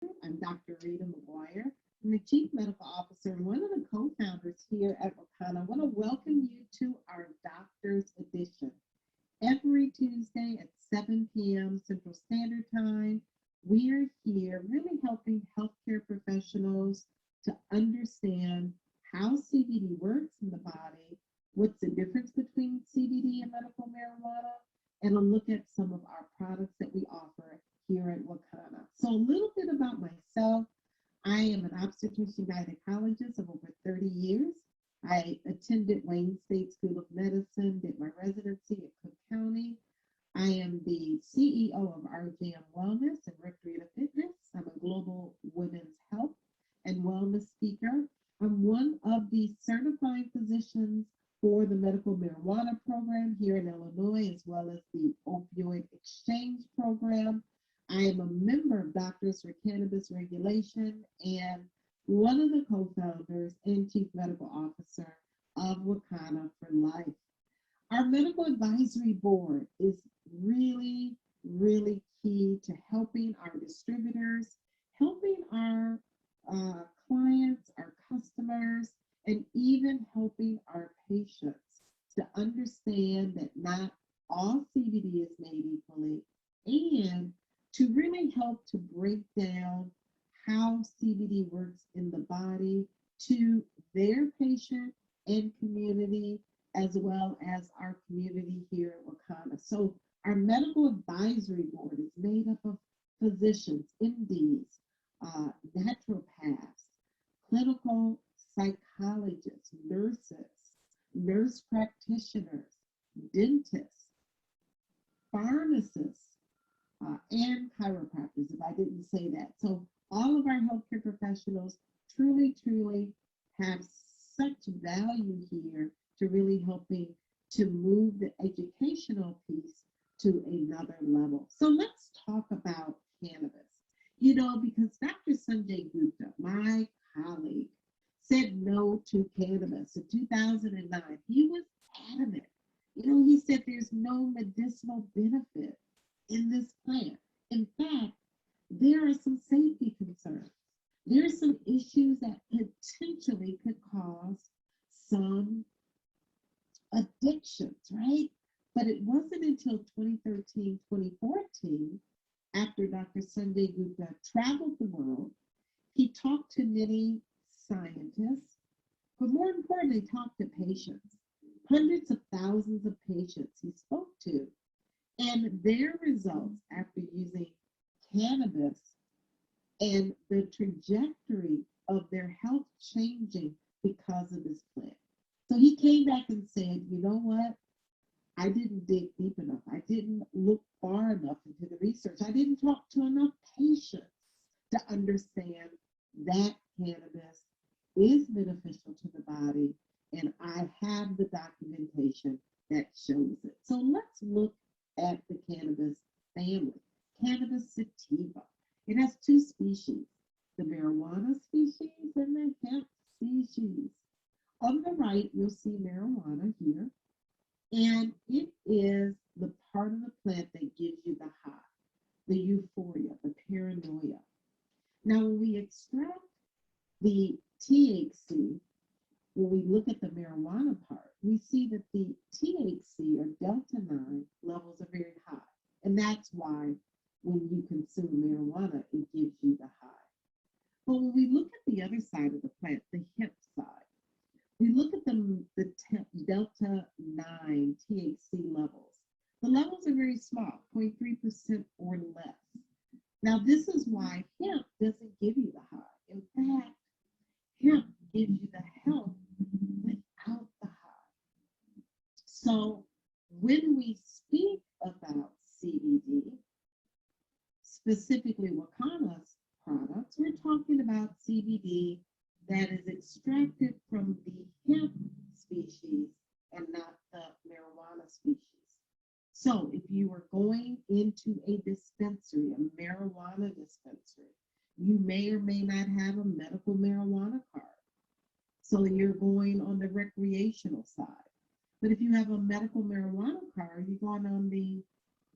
I'm Dr. Rita McGuire. I'm the Chief Medical Officer and one of the co-founders here at Wakana. I want to welcome you to our Doctor's Edition. Every Tuesday at 7 p.m. Central Standard Time, we're here really helping healthcare professionals to understand how CBD works in the body, what's the difference between CBD and medical marijuana, and a look at some of our products that we offer here at Wakana. So a little bit about myself. I am an obstetrician gynecologist of over 30 years. I attended Wayne State School of Medicine, did my residency at Cook County. I am the CEO of RJM Wellness and Recreative Fitness. I'm a global women's health and wellness speaker. I'm one of the certifying physicians for the medical marijuana program here in Illinois, as well as the opioid exchange program. I am a member of Doctors for Cannabis Regulation and one of the co-founders and chief medical officer of Wakana for Life. Our medical advisory board is really key to helping our distributors, helping our clients, our customers, and even helping our patients to understand that not all CBD is made equally, and to really help to break down how CBD works in the body to their patient and community, as well as our community here at Wakana. So our medical advisory board is made up of physicians, MDs, naturopaths, clinical psychologists, nurses, nurse practitioners, dentists, pharmacists, and chiropractors, if I didn't say that. So all of our healthcare professionals truly have such value here to really helping to move the educational piece to another level. So let's talk about cannabis. Because Dr. Sanjay Gupta, my colleague, said no to cannabis in 2009. He was adamant. He said there's no medicinal benefit in this plant. In fact, there are some safety concerns. There are some issues that potentially could cause some addictions, right? But it wasn't until 2013, 2014, after Dr. Sanjay Gupta traveled the world, he talked to many scientists, but more importantly, talked to patients. Hundreds of thousands of patients he spoke to, and their results after using cannabis and the trajectory of their health changing because of this plant. So he came back and said, you know what? I didn't dig deep enough. I didn't look far enough into the research. I didn't talk to enough patients to understand that cannabis is beneficial to the body, and I have the documentation that shows it. So let's look at the cannabis family. Cannabis sativa. It has two species, the marijuana species and the hemp species. On the right, you'll see marijuana here, and it is the part of the plant that gives you the high, the euphoria, the paranoia. Now, when we extract the THC, when we look at the marijuana part, we see that the THC or Delta 9 levels are very high. And that's why when you consume marijuana, it gives you the high. But when we look at the other side of the plant, the hemp side, we look at Delta 9 THC levels. The levels are very small, 0.3% or less. Now, this is why hemp doesn't give you the high. In fact, hemp gives you the health without the high. So when we speak about CBD, specifically Wakana's products, we're talking about CBD that is extracted from the hemp species and not the marijuana species. So if you are going into a dispensary, a marijuana dispensary, you may or may not have a medical marijuana card. So you're going on the recreational side. But if you have a medical marijuana card, you're going on the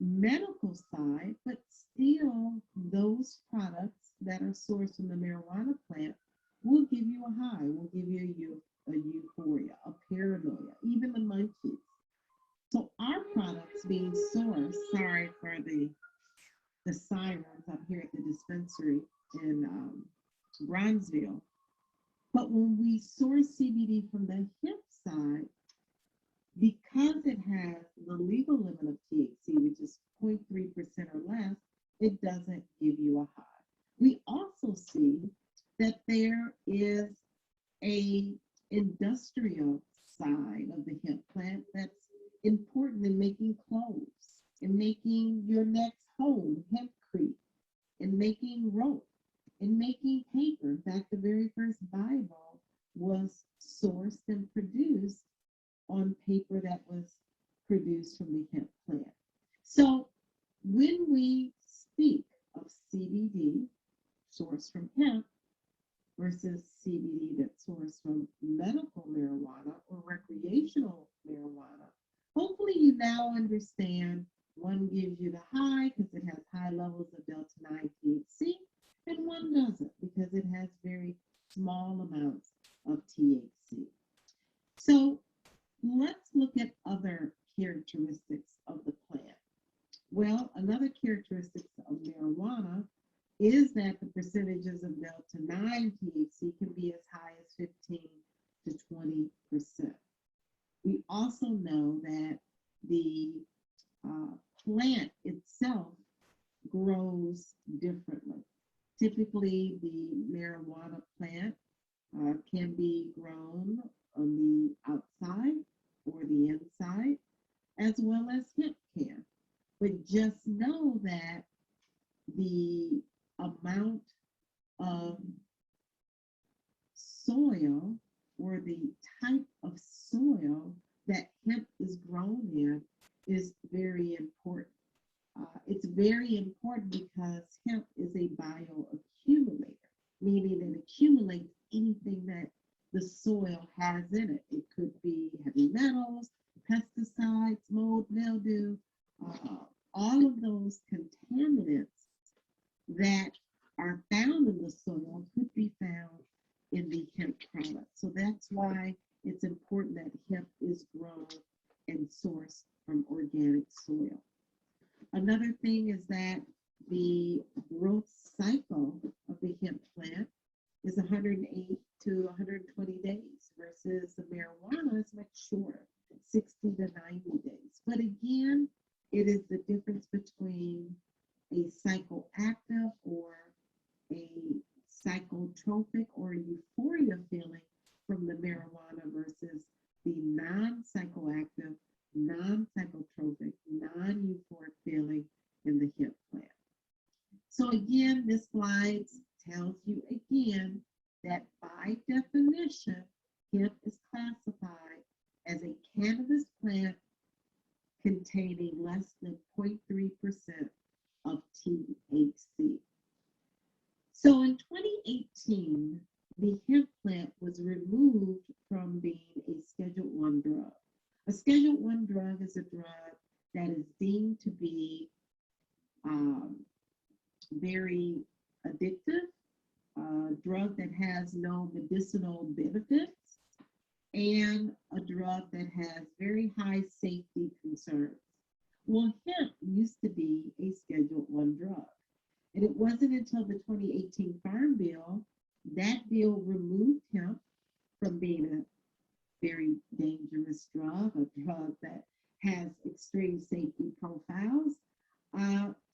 medical side, but still those products that are sourced from the marijuana plant will give you a high, will give you a euphoria, a paranoia, even the munchies. So our products being sourced, sorry for the sirens up here at the dispensary in Bronzeville, but when we source CBD from the hemp side, because it has the legal limit of THC, which is 0.3% or less, it doesn't give you a high. We also see that there is a industrial side of the hemp plant that's important in making clothes, in making your next home, hempcrete, in making rope, in making paper. In fact, the very first Bible was sourced and produced on paper that was produced from the hemp plant. So when we speak of CBD sourced from hemp versus CBD that's sourced from medical marijuana or recreational marijuana, hopefully you now understand one gives you the high because it has high levels of delta 9 THC, and one doesn't because it has very small amounts of THC. So let's look at other characteristics of the plant. Well, another characteristic of marijuana is that the percentages of delta 9 THC can be as high as 15 to 20%. We also know that the plant itself grows differently. Typically, the marijuana plant can be grown on the outside or the inside, as well as hemp can. But just know that the amount of soil or the type of soil that hemp is grown in is very important. It's very important because hemp is a bioaccumulator, meaning it accumulates anything that the soil has in it. It could be heavy metals, pesticides, mold, mildew, all of those contaminants that are found in the soil could be found in the hemp product. So that's why it's important that hemp is grown and sourced from organic soil. Another thing is that the growth cycle of the hemp plant is 108 to 120 days versus the marijuana is much shorter, 60 to 90 days. But again, it is the difference between a psychoactive or a psychotropic or euphoria feeling from the marijuana versus the non-psychoactive, non-psychotropic, non-euphoric feeling in the hemp plant. So again, this slide tells you again that by definition, hemp is classified as a cannabis plant containing less than 0.3% of THC. So in 2018, the hemp plant was removed from being a Schedule 1 drug. A Schedule 1 drug is a drug that is deemed to be very addictive, a drug that has no medicinal benefits, and a drug that has very high safety concerns. Well, hemp used to be a Schedule 1 drug. And it wasn't until the 2018 Farm Bill, that bill removed hemp from being a very dangerous drug, a drug that has extreme safety profiles,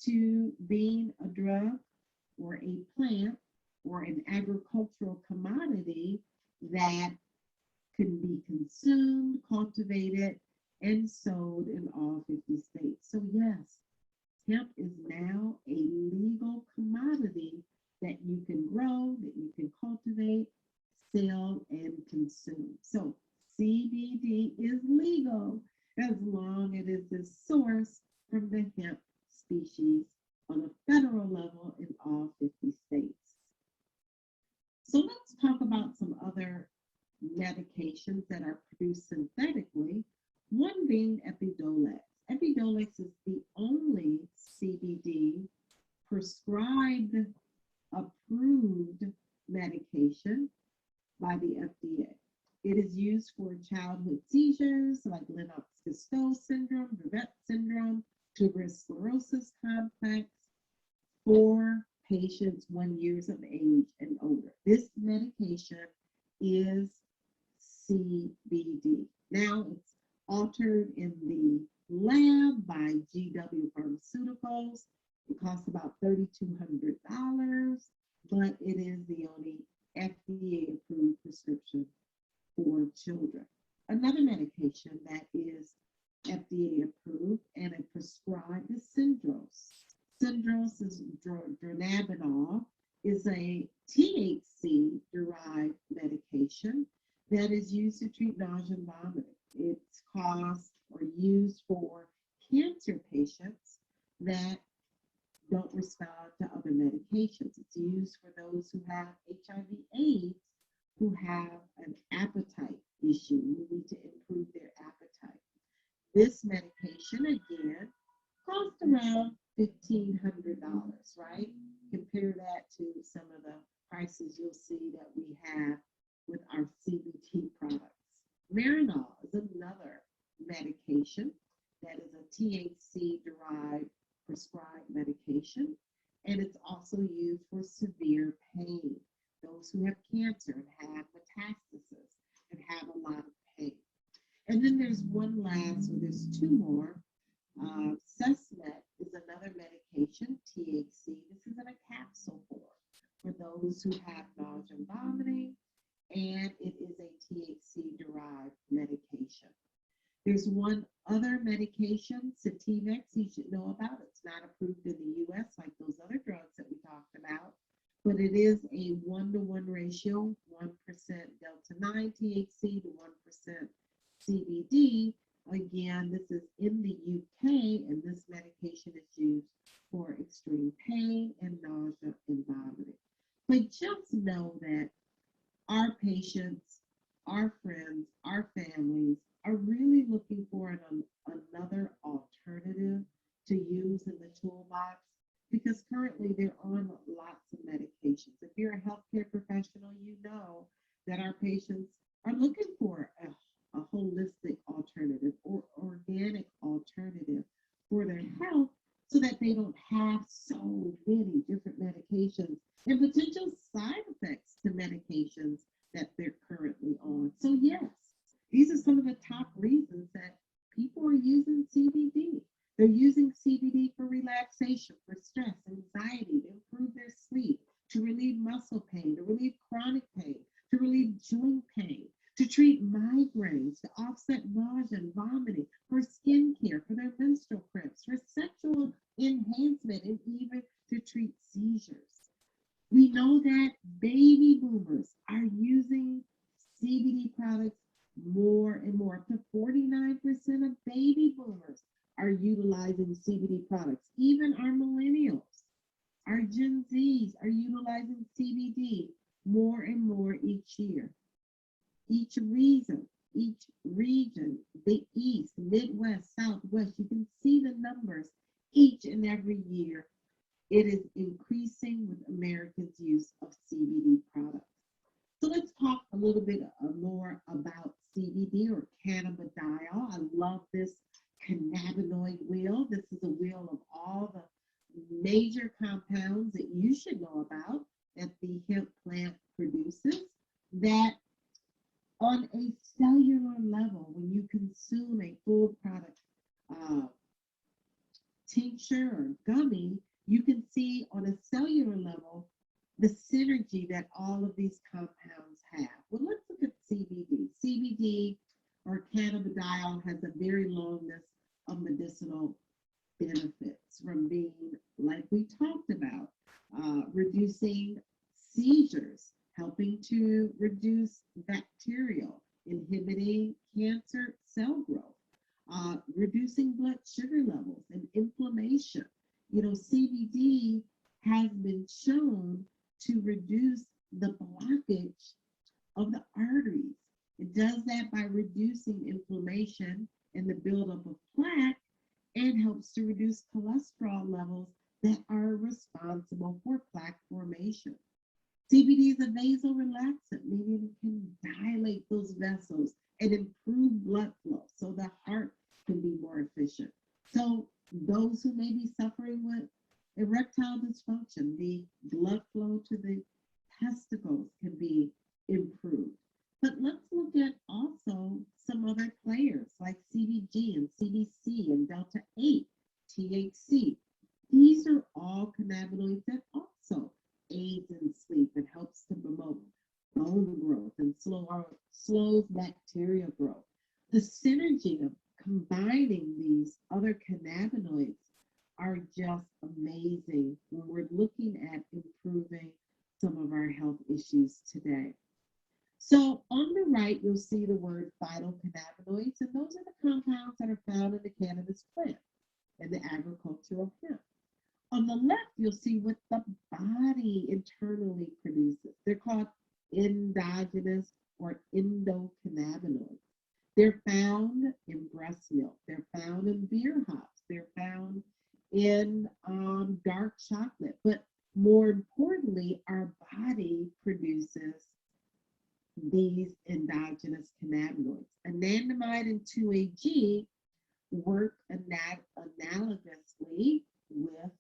to being a drug or a plant or an agricultural commodity that can be consumed, cultivated, and sold in all 50 states. So yes, hemp is now a legal commodity that you can grow, that you can cultivate, sell, and consume. So CBD is legal as long as it is sourced from the hemp species on a federal level in all 50 states. So let's talk about some other medications that are produced synthetically, one being Epidiolex. Epidiolex is the only CBD prescribed approved medication by the FDA. It is used for childhood seizures like Lennox-Gastaut syndrome, Dravet syndrome, tuberous sclerosis complex for patients 1 year of age and older. This medication is CBD. Now it's altered in the lab by GW Pharmaceuticals. It costs about $3,200, but it is the only FDA approved prescription for children. Another medication that is FDA approved and prescribed is Syndros. Syndros is dronabinol, is a THC derived medication that is used to treat nausea and vomiting. It's caused or used for cancer patients that don't respond to other medications. It's used for those who have HIV/AIDS, who have an appetite issue, who need to improve their appetite. This medication, again, costs around $1,500, right? Compare that to some of the prices you'll see that we have with our CBD products. Marinol is another medication that is a THC-derived prescribed medication, and it's also used for severe pain. Those who have cancer and have metastasis and have a lot of pain. And then there's one last, or there's two more. Cesmet is another medication, THC. This is in a capsule form for those who have nausea and vomiting, and it is a THC-derived medication. There's one other medication, Sativex, you should know about. It's not approved in the U.S. like those other drugs that we talked about, but it is a 1-to-1 ratio, 1% delta-9 THC to 1% CBD. Again, this is in the UK, and this medication is used for extreme pain and nausea and vomiting. But just know that our patients, our friends, our families are really looking for another alternative to use in the toolbox, because currently they're on lots of medications. If you're a healthcare professional, you know that our patients are looking for a holistic alternative or organic alternative for their health, so that they don't have so many different medications and potential side effects to medications that they're currently on. So yes, these are some of the top reasons that people are using CBD. They're using CBD for relaxation, for stress, anxiety, to improve their sleep, to relieve muscle pain, to relieve chronic pain, to relieve joint pain, to treat migraines, to offset nausea and vomiting, for skincare, for their menstrual cramps, for sexual enhancement, and even to treat seizures. We know that baby boomers are using CBD products more and more. Up to 49% of baby boomers are utilizing CBD products. Even our millennials, our Gen Zs are utilizing CBD more and more each year. Each region, the East, Midwest, Southwest, you can see the numbers each and every year. It is increasing with Americans' use of CBD products. So let's talk a little bit more about CBD, or cannabidiol. I love this cannabinoid wheel. This is a wheel of all the major compounds that you should know about that the hemp plant produces, that on a cellular level, when you consume a full product tincture or gummy, you can see on a cellular level the synergy that all of these compounds have. Well, let's look at CBD. CBD, or cannabidiol, has a very long list of medicinal benefits, from being, like we talked about, reducing seizures, helping to reduce bacterial, inhibiting cancer cell growth, reducing blood sugar levels and inflammation. You know, CBD has been shown to reduce the blockage of the arteries. It does that by reducing inflammation and the buildup of plaque, and helps to reduce cholesterol levels that are responsible for plaque formation. CBD is a nasal relaxant, meaning it can dilate those vessels and improve blood flow so the heart can be more efficient. So those who may be suffering with erectile dysfunction, the blood flow to the testicles can be improved. But let's look at also some other players like CBG and CBC and Delta 8, THC. These are all cannabinoids that also aids in sleep and helps to promote bone growth and slows bacterial growth. The synergy of combining these other cannabinoids are just amazing when we're looking at improving some of our health issues today. So on the right, you'll see the word phytocannabinoids, and those are the compounds that are found in the cannabis plant and the agricultural hemp. On the left, you'll see what the body internally produces. They're called endogenous or endocannabinoids. They're found in breast milk. They're found in beer hops. They're found in dark chocolate. But more importantly, our body produces these endogenous cannabinoids. Anandamide and 2-AG work analogously with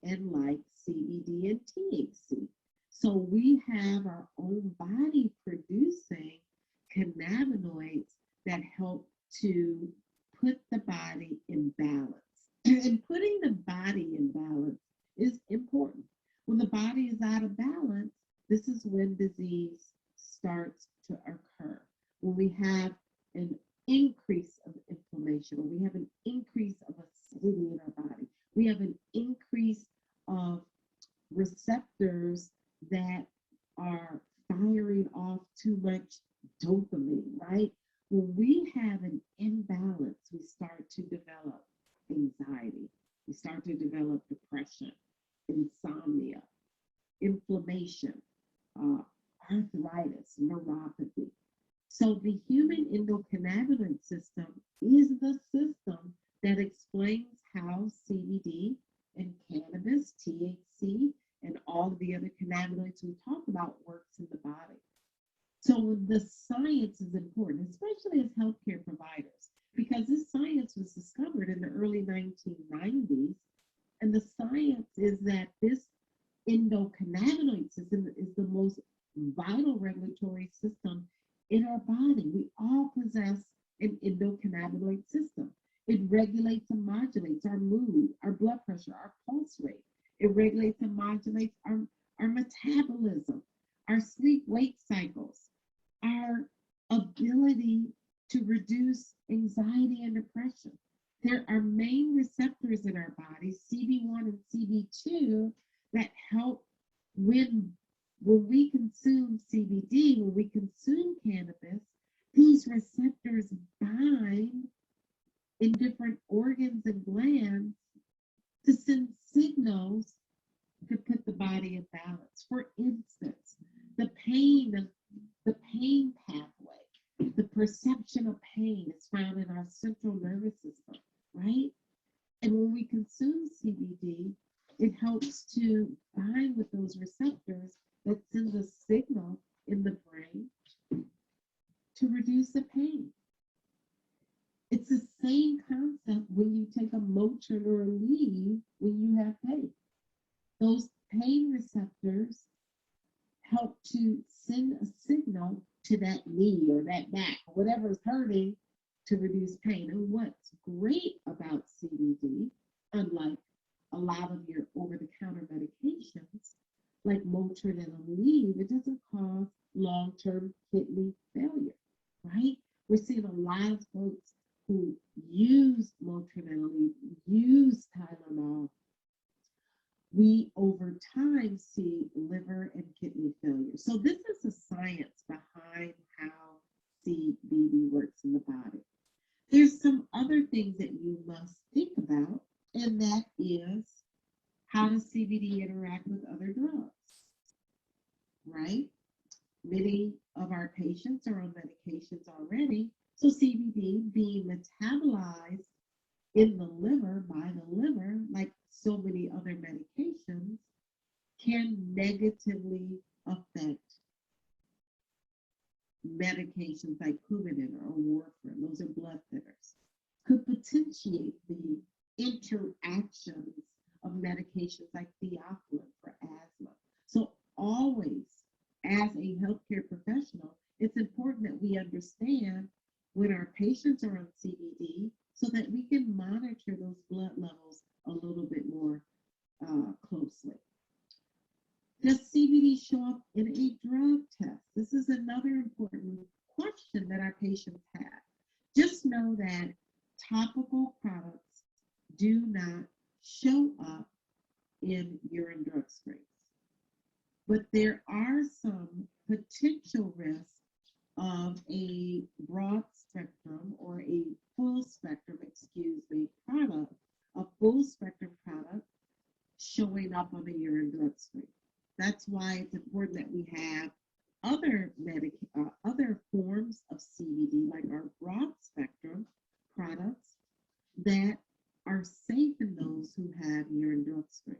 and like CBD and THC. So we have our own body producing cannabinoids that help to put the body in balance. And putting the body in balance is important. When the body is out of balance, this is when disease starts to occur. When we have an increase of inflammation, or we have an increase of acidity in our body, we have an increase of receptors that are firing off too much dopamine, right? When we have an imbalance, we start to develop anxiety, we start to develop depression, insomnia, inflammation, arthritis, neuropathy. So the human endocannabinoid system is the system that explains how CBD and cannabis, THC, and all of the other cannabinoids we talk about works in the body. So the science is important, especially as healthcare providers, because this science was discovered in the early 1990s. And the science is that this endocannabinoid system is the most vital regulatory system in our body. We all possess an endocannabinoid system. It regulates and modulates our mood, our blood pressure, our pulse rate. It regulates and modulates our metabolism, our sleep-wake cycles, our ability to reduce anxiety and depression. There are main receptors in our body, CB1 and CB2, that help when we consume CBD, when we consume cannabis, these receptors bind in different organs and glands to send signals to put the body in balance. For instance, the pain pathway, the perception of pain is found in our central nervous system, right? And when we consume CBD, it helps to bind with those receptors that sends a signal in the brain to reduce the pain. It's the same concept when you take a Motrin or a Aleve when you have pain. Those pain receptors help to send a signal to that knee or that back, or whatever is hurting, to reduce pain. And what's great about CBD, unlike a lot of your over-the-counter medications, like Motrin and Aleve, it doesn't cause long-term kidney failure, right? We're seeing a lot of folks who use Motrin and Aleve, use Tylenol. We, over time, see liver and kidney failure. So this is the science behind how CBD works in the body. There's some other things that you must think about, and that is, how does CBD interact with other drugs, right? Many of our patients are on medications already, so CBD being metabolized in the liver by the liver, like so many other medications, can negatively affect medications like Coumadin or warfarin. Those are blood thinners. Could potentiate the interactions of medications like theophylline for asthma. So always, as a healthcare professional, it's important that we understand when our patients are on CBD so that we can monitor those blood levels a little bit more closely. Does CBD show up in a drug test? This is another important question that our patients have. Just know that topical products do not show up in urine drug screens, but there are some potential risks of a broad spectrum or a full spectrum, product, a full spectrum product showing up on the urine drug screen. That's why it's important that we have other forms of CBD, like our broad spectrum products that are safe in those who have urine drug screens.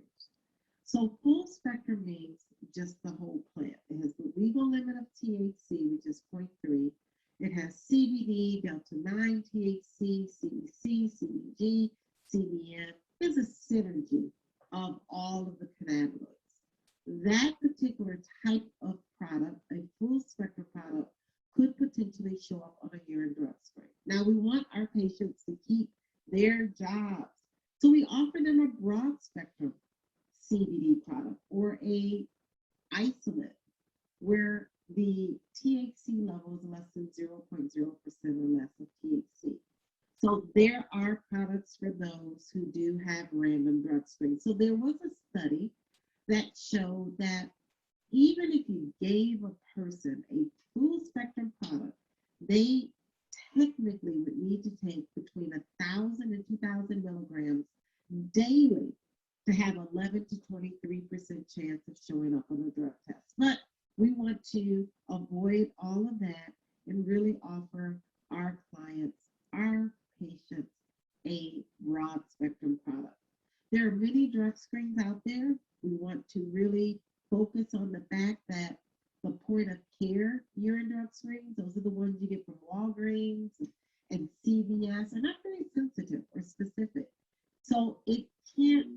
So full spectrum means just the whole plant. It has the legal limit of THC, which is 0.3. It has CBD, delta-9 THC, CBC, CBG, CBN. There's a synergy of all of the cannabinoids. That particular type of product, a full spectrum product, could potentially show up on a urine drug screen. Now, we want our patients to keep their jobs. So we offer them a broad spectrum CBD product or a isolate where the THC level is less than 0.0% or less of THC. So there are products for those who do have random drug screens. So there was a study that showed that even if you gave a person a full spectrum product, they technically would need to take between 1,000 and 2,000 milligrams daily to have 11 to 23% chance of showing up on a drug test. But we want to avoid all of that and really offer our clients, our patients, a broad spectrum product. There are many drug screens out there. We want to really focus on the fact that the point of care urine drug screens, those are the ones you get from Walgreens and CVS, are not very sensitive or specific. So it can't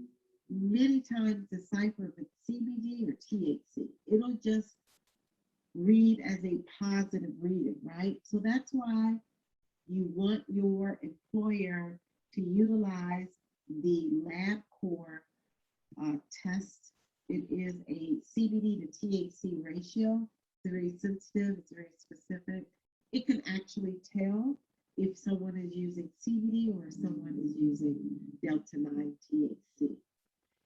many times decipher if it's CBD or THC. It'll just read as a positive reading, right? So that's why you want your employer to utilize the LabCorp test. It is a CBD to THC ratio. It's very sensitive, it's very specific. It can actually tell if someone is using CBD or if someone is using delta-9 THC.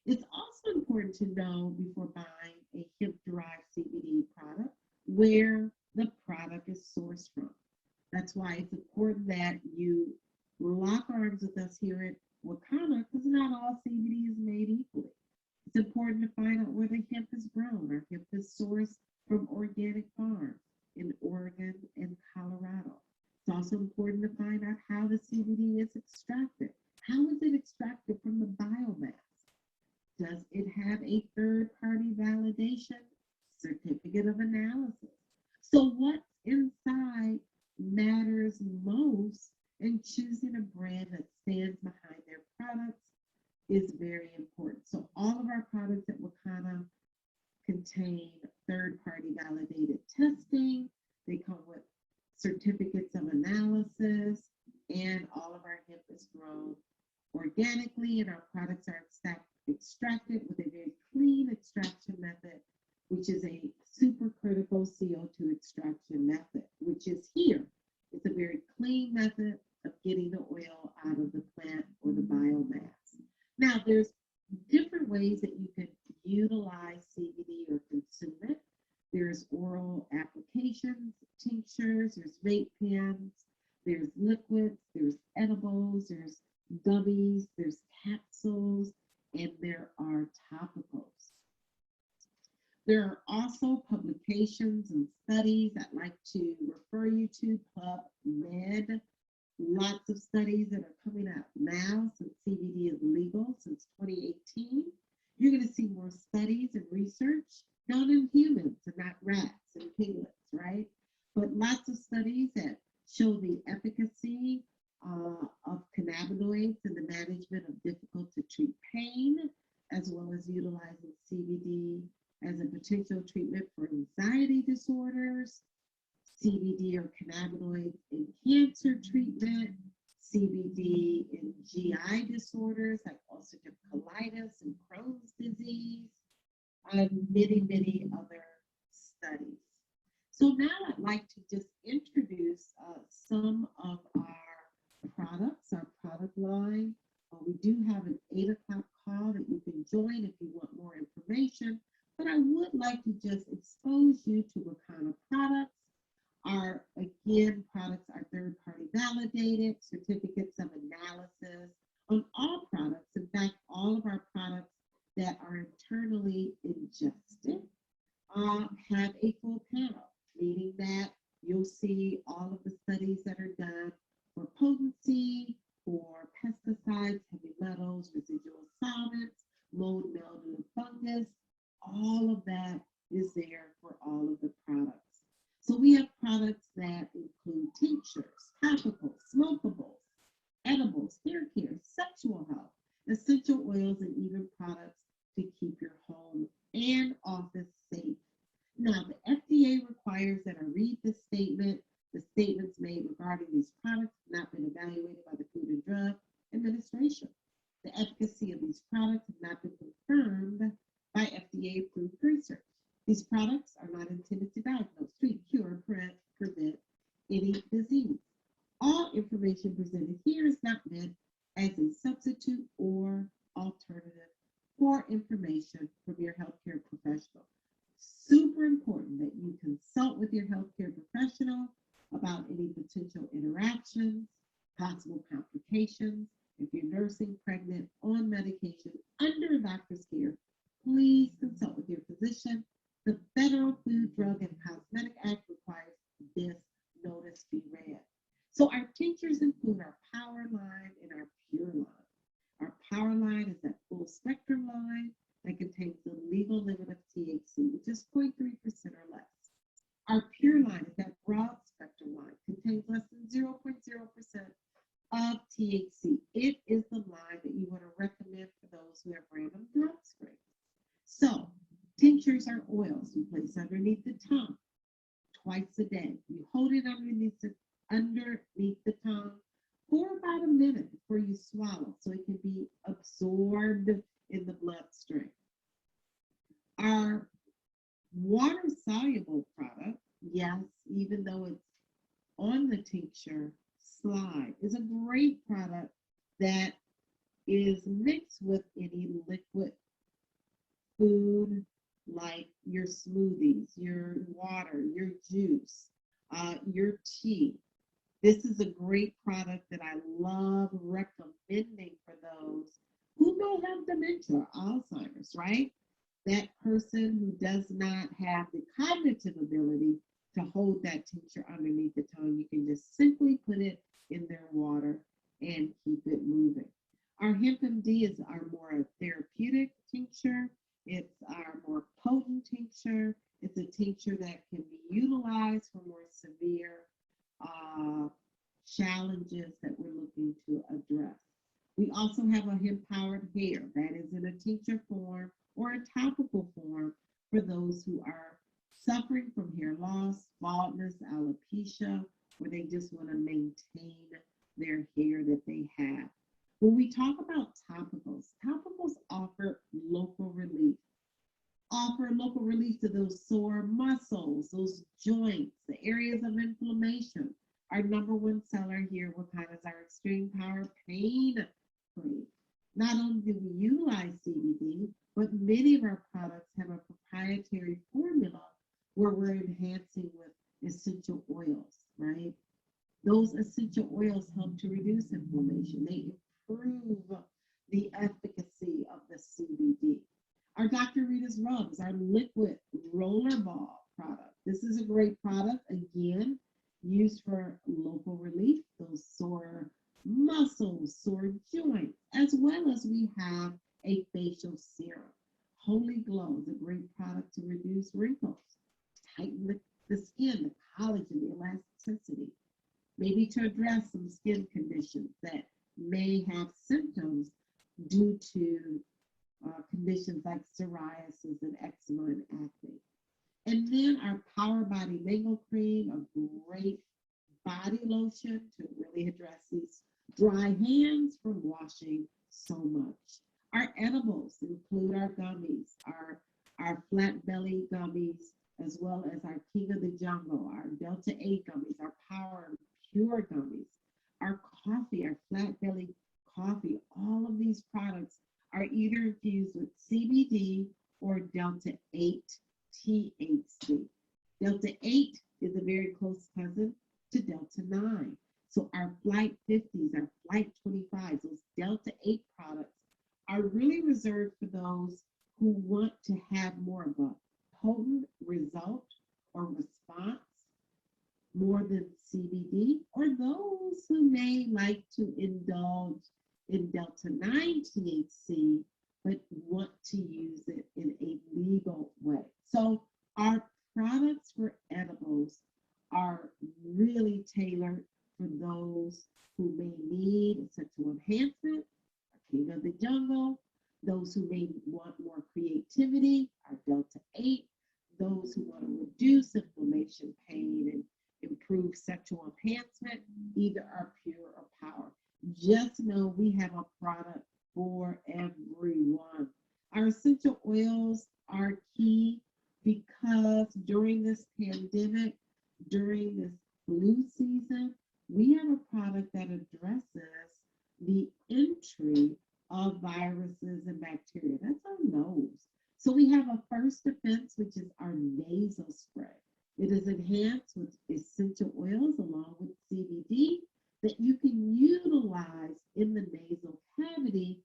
It's also important to know before buying a hemp-derived CBD product where the product is sourced from. That's why it's important that you lock arms with us here at Wakana, because not all CBD is made equally. It's important to find out where the hemp is grown. Our hemp is sourced from organic farms in Oregon and Colorado. It's also important to find out how the CBD is extracted. How is it extracted from the biomass? Does it have a third-party validation certificate of analysis? So what's inside matters most, and choosing a brand that stands behind their products is very important. So all of our products at Wakana contain third-party validated testing. They come with certificates of analysis, and all of our hemp is grown organically, and our products are extracted with a very clean extraction method, which is a supercritical CO2 extraction method, which is here. It's a very clean method of getting the oil out of the plant or the biomass. Now, there's different ways that you can utilize CBD or consume it. There's oral applications, tinctures, there's vape pens, there's liquids, there's edibles, there's gummies, there's capsules, and there are topicals. There are also publications and studies I'd like to refer you to, PubMed. Lots of studies that are coming out now since CBD is legal since 2018. You're going to see more studies and research done in humans and not rats and piglets, right? But lots of studies that show the efficacy of cannabinoids in the management of difficult to treat pain, as well as utilizing CBD as a potential treatment for anxiety disorders, CBD or cannabinoids in cancer treatment, CBD in GI disorders like ulcerative colitis and Crohn's disease, and many other studies. So now I'd like to just introduce some of our products, our product line. We do have an 8 o'clock call that you can join if you want more information, but I would like to just expose you to what kind of products. Our, again, products are third-party validated, certificates of analysis on all products. In fact, all of our products that are internally ingested have a full panel, meaning that you'll see all of the studies that are done for potency, for pesticides, heavy metals, residual solvents, mold, mildew, and fungus. All of that is there for all of the products. So we have products that include tinctures, topicals, smokables, edibles, hair care, sexual health, essential oils, and even products to keep your home and office safe. Now, the FDA requires that I read this statement. The statements made regarding these products have not been evaluated by the Food and Drug Administration. The efficacy of these products have not been confirmed by FDA-approved research. These products are not intended to diagnose, treat, cure, or prevent any disease. All information presented here is not meant as a substitute or alternative for information from your healthcare professional. Super important that you consult with your healthcare professional about any potential interactions, possible complications. If you're nursing, pregnant, on medication, under a doctor's care, please consult with your physician. The Federal Food, Drug, and Cosmetic Act requires this notice be read. So our tinctures include our Power line and our Pure line. Our Power line is that full spectrum line that contains the legal limit of THC, which is 0.3% or less. Our Pure line is that broad spectrum line, contains less than 0.0% of THC. It is the line that you want to recommend for those who have random drug screens. So tinctures are oils you place underneath the tongue twice a day. You hold it underneath the tongue for about a minute before you swallow so it can be absorbed in the bloodstream. Our water-soluble product, yes, even though it's on the tincture slide, is a great product that is mixed with any liquid food like your smoothies, your water, your juice, your tea. This is a great product that I love recommending for those who may have dementia, Alzheimer's, right? That person who does not have the cognitive ability to hold that tincture underneath the tongue, you can just simply put it in their water and keep it moving. Our Hemp MD is our more therapeutic tincture. It's our more potent tincture. It's a tincture that can be utilized for more severe challenges that we're looking to address. We also have a hemp-powered hair that is in a tincture form or a topical form for those who are suffering from hair loss, baldness, alopecia, or they just want to maintain their hair that they have. When we talk about topicals, topicals offer local relief. Offer local relief to those sore muscles, those joints, the areas of inflammation. Our number one seller here, Wakana, is our Extreme Power Pain Cream. Not only do we utilize CBD, but many of our products have a proprietary formula where we're enhancing with essential oils, right? Those essential oils help to reduce inflammation. They improve the efficacy of the CBD. Our Dr. Rita's Rubs, our liquid roller ball product. This is a great product, again, used for local relief, those sore muscles, sore joints, as well as we have a facial serum. Holy Glow is a great product to reduce wrinkles, tighten the skin, the collagen, the elasticity, maybe to address some skin conditions that may have symptoms due to conditions like psoriasis and eczema and acne. And then our Power Body Mango Cream, a great body lotion to really address these dry hands from washing so much. Our edibles include our gummies, our flat belly gummies, as well as our King of the Jungle, our Delta 8 gummies, our Power and Pure gummies, our coffee, our flat belly coffee. All of these products are either infused with CBD or Delta 8 THC. Delta 8 is a very close cousin to Delta 9. So our Flight 50s, our Flight 25s, those Delta 8 products are really reserved for those who want to have more of a potent result or response more than CBD, or those who may like to indulge in Delta 9 THC but want to use it in a legal way. So our products for edibles are really tailored for those who may need a sexual enhancement, a King of the Jungle, those who may want more creativity, our Delta 8, those who want to reduce inflammation, pain, and improve sexual enhancement, either our Pure or Power. Just know we have a product for everyone. Our essential oils are key because during this pandemic, during this flu season, we have a product that addresses the entry of viruses and bacteria. That's our nose. So we have a first defense, which is our nasal spray. It is enhanced with essential oils along with CBD that you can utilize in the nasal cavity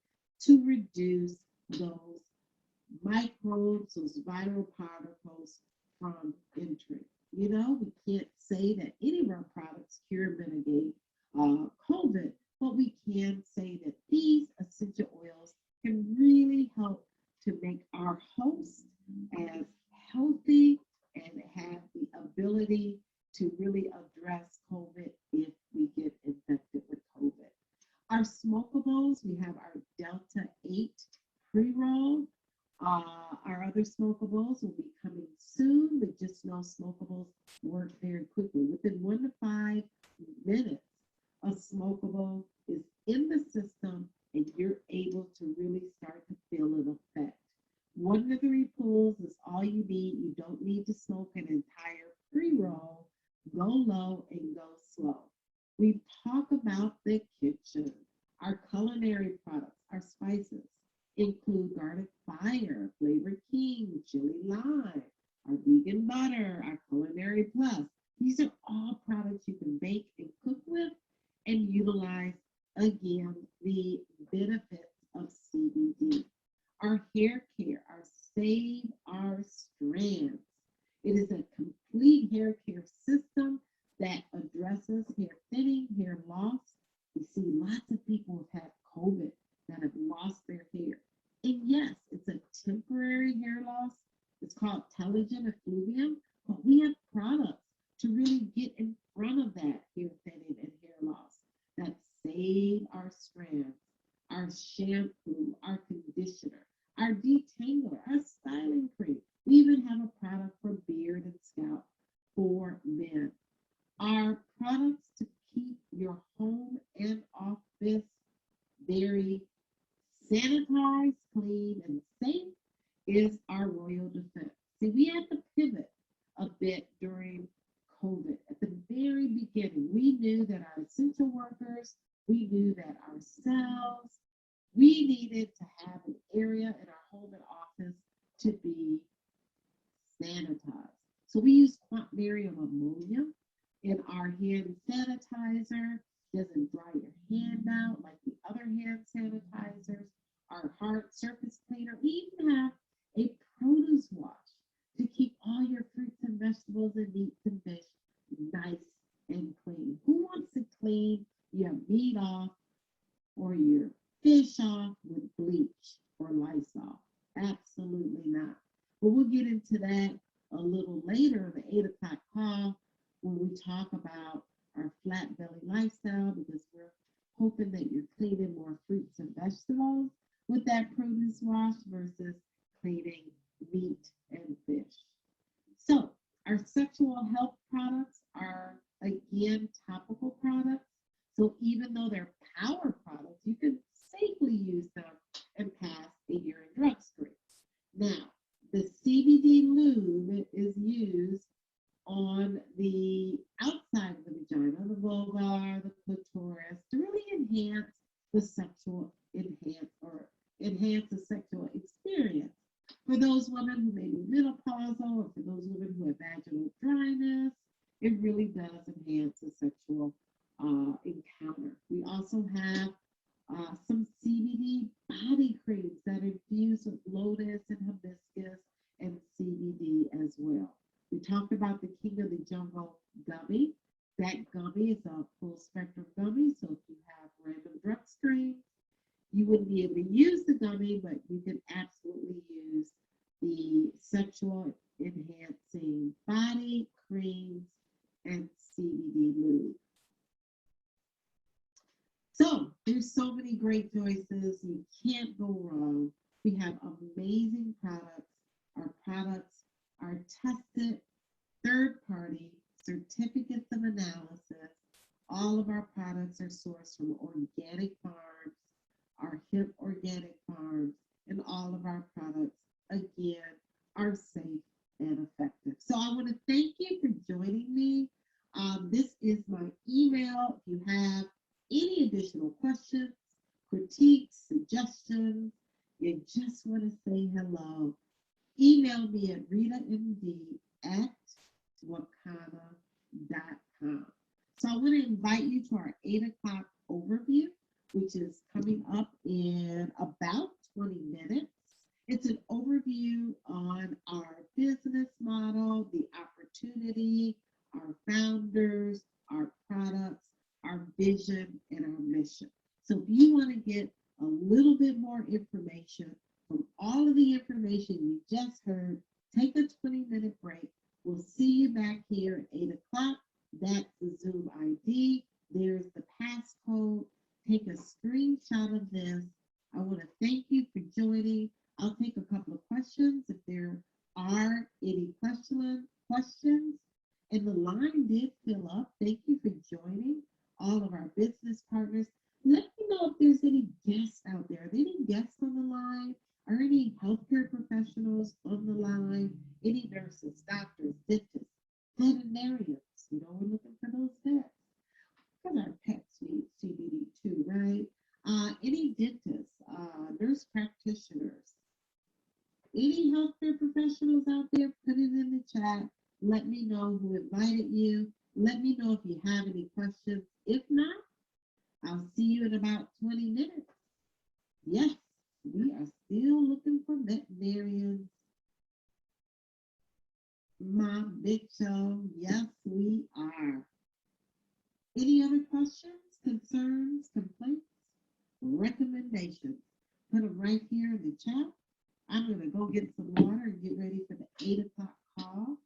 to reduce those microbes, those viral particles from entry. You know, we can't say that any of our products cure or mitigate COVID, but we can say that these essential oils can really help to make our host as healthy and have the ability to really address COVID if we get infected with COVID. Our smokables, we have our Delta 8 pre-roll. Our other smokables will be coming soon, but just know smokables work very quickly. Within 1 to 5 minutes, a smokable is in the system and you're able to really start to feel an effect. 1 to 3 pulls is all you need. You don't need to smoke an entire pre-roll. Go low and go slow. We talk about the kitchen. Our culinary products, our spices include garlic fire, flavor king, chili lime, our vegan butter, our culinary plus. These are all products you can bake and cook with and utilize, again, the benefits of CBD. Our hair care, our Save Our Strands. It is a complete hair care system that addresses hair thinning, hair loss. We see lots of people have had COVID that have lost their hair. And yes, it's a temporary hair loss. It's called telogen effluvium, but we have products to really get in front of that hair thinning and hair loss that save our strands, our shampoo, our conditioner, our detangler, our styling cream. We even have a product for beard and scalp for men. Our products to keep your home and office very sanitized, clean, and safe is our Royal Defense. See, we had to pivot a bit during COVID. At the very beginning, we knew that our essential workers, we knew that ourselves, we needed to have an area in our home and office to be sanitized. So we use quaternarium ammonia in our hand sanitizer. Doesn't dry your hand out like the other hand sanitizers. Our hard surface cleaner. We even have a produce wash to keep all your fruits and vegetables and meats and fish nice and clean. Who wants to clean your meat off or your fish off with bleach or Lysol. Absolutely not. But we'll get into that a little later in the 8 o'clock call when we talk about our flat belly lifestyle, because we're hoping that you're cleaning more fruits and vegetables with that produce wash versus cleaning meat and fish. So our sexual health products are, again, topical products. So even though they're power products, you can safely use them and pass a urine drug screen. Now, the CBD lube is used on the outside of the vagina, the vulva, the clitoris, to really enhance the sexual enhance the sexual experience. For those women who may be menopausal, or for those women who have vaginal dryness, it really does enhance the sexual encounter. We also have some CBD body creams that are infused with lotus and hibiscus and CBD as well. We talked about the King of the Jungle gummy. That gummy is a full spectrum gummy, so if you have random drug screens, you wouldn't be able to use the gummy, but you can absolutely use the sexual enhancing body creams and CBD lube. So there's so many great choices. You can't go wrong. We have amazing products. Our products are tested, third-party, certificates of analysis. All of our products are sourced from organic farms, our hip organic farms, and all of our products, again, are safe and effective. So I want to thank you for joining me. This is my email. If you have any additional questions, critiques, suggestions, you just want to say hello, email me at ritand@wakana.com. So I want to invite you to our 8 o'clock overview, which is coming up in about 20 minutes. It's an overview on our business model, the opportunity, our founders, our products, our vision, and our mission. So if you want to get a little bit more information from all of the information you just heard, take a 20-minute break. We'll see you back here at 8 o'clock. That's the Zoom ID. There's the passcode. Take a screenshot of this. I want to thank you for joining. I'll take a couple of questions if there are any questions. And the line did fill up. Thank you for joining all of our business partners. Let me know if there's any guests out there. Are there any guests on the line? Are any healthcare professionals on the line? Any nurses, doctors, dentists, veterinarians? We're looking for those pets. Because our pets need CBD too, right? Any dentists, nurse practitioners, any healthcare professionals out there, put it in the chat. Let me know who invited you. Let me know if you have any questions. If not, I'll see you in about 20 minutes. Yes, we are still looking for veterinarians. Mom, Big Show, yes, we are. Any other questions, concerns, complaints, recommendations? Put them right here in the chat. I'm going to go get some water and get ready for the 8 o'clock call.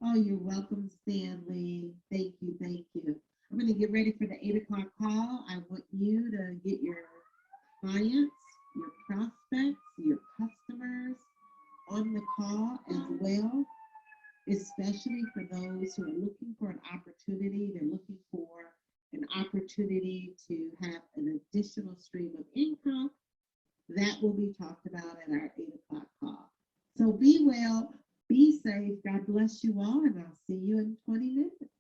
Oh, you're welcome, Stanley. Thank you, thank you. I'm going to get ready for the 8 o'clock call. I want you to get your clients, your prospects, your customers on the call as well, especially for those who are looking for an opportunity. They're looking for an opportunity to have an additional stream of income. That will be talked about at our 8 o'clock call. So be well, be safe. God bless you all, and I'll see you in 20 minutes.